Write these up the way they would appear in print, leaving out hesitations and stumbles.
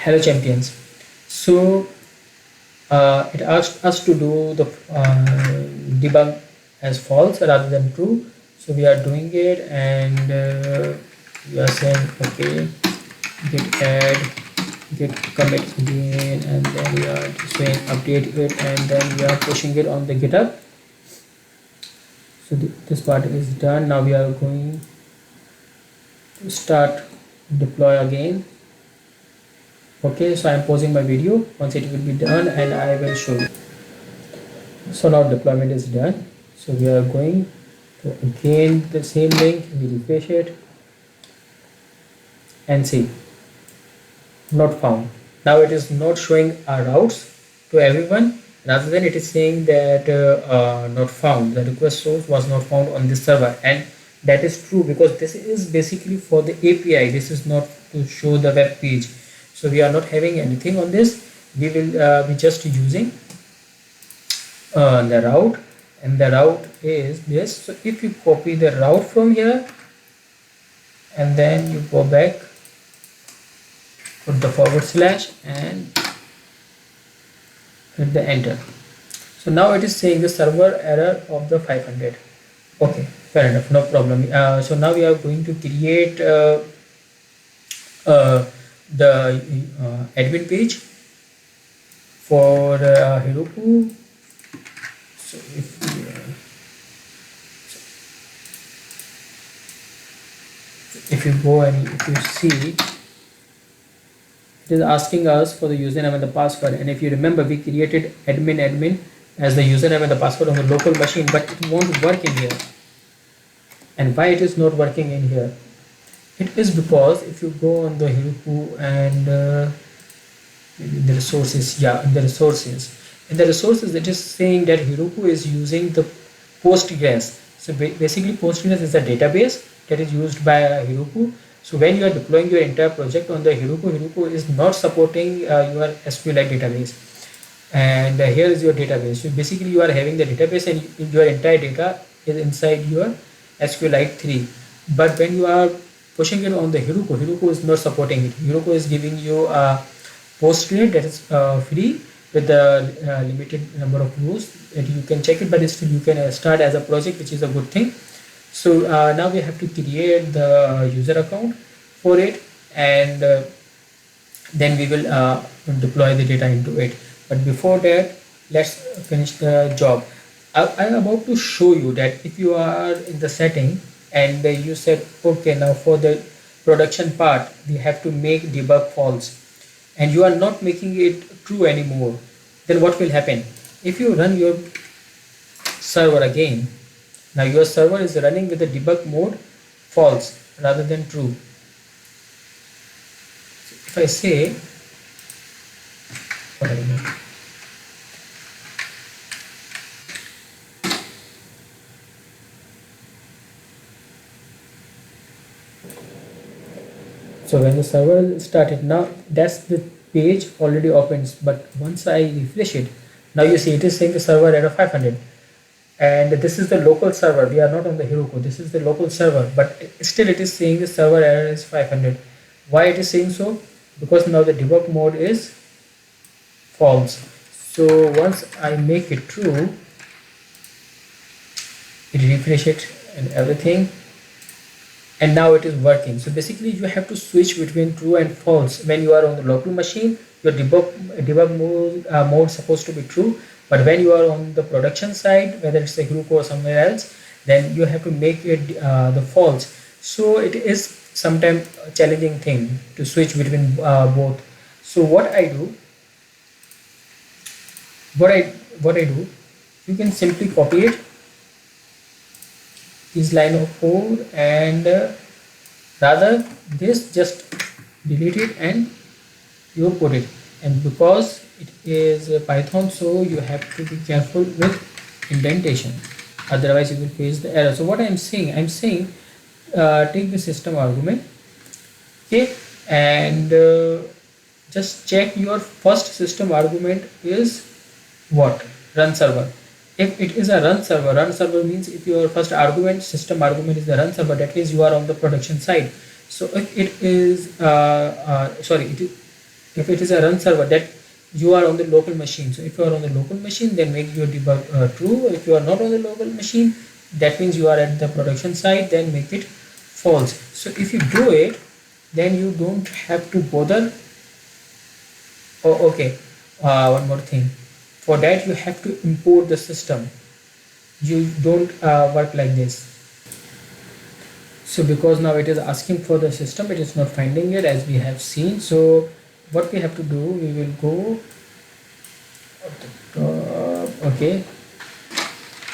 Hello champions. So it asked us to do the debug as false rather than true. So we are doing it, and we are saying okay, git add, git commit again, and then we are saying update it, and then we are pushing it on the GitHub. So this part is done. Now we are going to start deploy again. Okay, so I'm pausing my video. Once it will be done, and I will show you. So now deployment is done. So we are going to again the same link, we refresh it and see, not found. Now it is not showing our routes to everyone, rather than it is saying that not found, the request source was not found on this server. And that is true, because this is basically for the API, this is not to show the web page. So we are not having anything on this. We will be just using the route, and the route is this. So if you copy the route from here and then you go back, put the forward slash and hit the enter. So now it is saying the server error of the 500. Okay, fair enough, no problem. So now we are going to create the admin page for Heroku. So if you go and if you see, it is asking us for the username and the password. And if you remember, we created admin as the username and the password on the local machine, but it won't work in here. And why it is not working in here? It is because if you go on the Heroku and the resources, in the resources it is saying that Heroku is using the Postgres. So basically Postgres is a database that is used by Heroku. So when you are deploying your entire project on the Heroku is not supporting your SQLite database. And here is your database. So basically you are having the database, and your entire data is inside your SQLite 3. But when you are pushing it on the Heroku is not supporting it. Heroku is giving you a Postgres that is free with the limited number of rows that you can check it, but still you can start as a project, which is a good thing. So now we have to create the user account for it, and then we will deploy the data into it. But before that, let's finish the job. I'm about to show you that if you are in the setting and you said, okay, now for the production part, we have to make debug false, and you are not making it true anymore, then what will happen? If you run your server again, now your server is running with the debug mode false rather than true. If I say, so when the server started, now that's the page already opens, but once I refresh it, now you see it is saying the server error 500. And this is the local server, we are not on the Heroku, this is the local server, but still it is saying the server error is 500. Why it is saying so? Because now the debug mode is false. So once I make it true, it refresh it and everything, and now it is working. So basically you have to switch between true and false. When you are on the local machine, your debug mode is supposed to be true, but when you are on the production side, whether it's a Heroku or somewhere else, then you have to make it the false. So it is sometimes a challenging thing to switch between both. So what I do, you can simply copy it, this line of code, and rather this just delete it and you put it. And because it is Python, so you have to be careful with indentation, otherwise you will face the error. So what I'm saying take the system argument, okay, and just check your first system argument is what? Run server. If it is a run server means if your first argument, system argument, is the run server, that means you are on the production side. So if it is If it is a run server, that you are on the local machine. So if you are on the local machine, then make your debug true. If you are not on the local machine, that means you are at the production side, then make it false. So if you do it, then you don't have to bother. Oh, okay. One more thing. For that, you have to import the system. You don't work like this. So because now it is asking for the system, it is not finding it as we have seen. So what we have to do, we will go at the top, okay,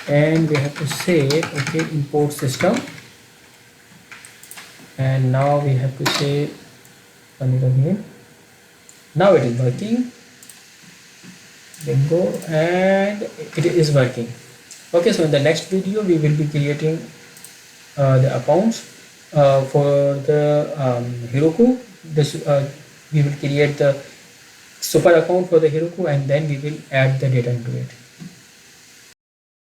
and we have to say okay, import system, and now we have to say run it again. Now it is working. Bingo, and it is working. Okay, so in the next video we will be creating the accounts for the Heroku. This we will create the super account for the Heroku, and then we will add the data into it.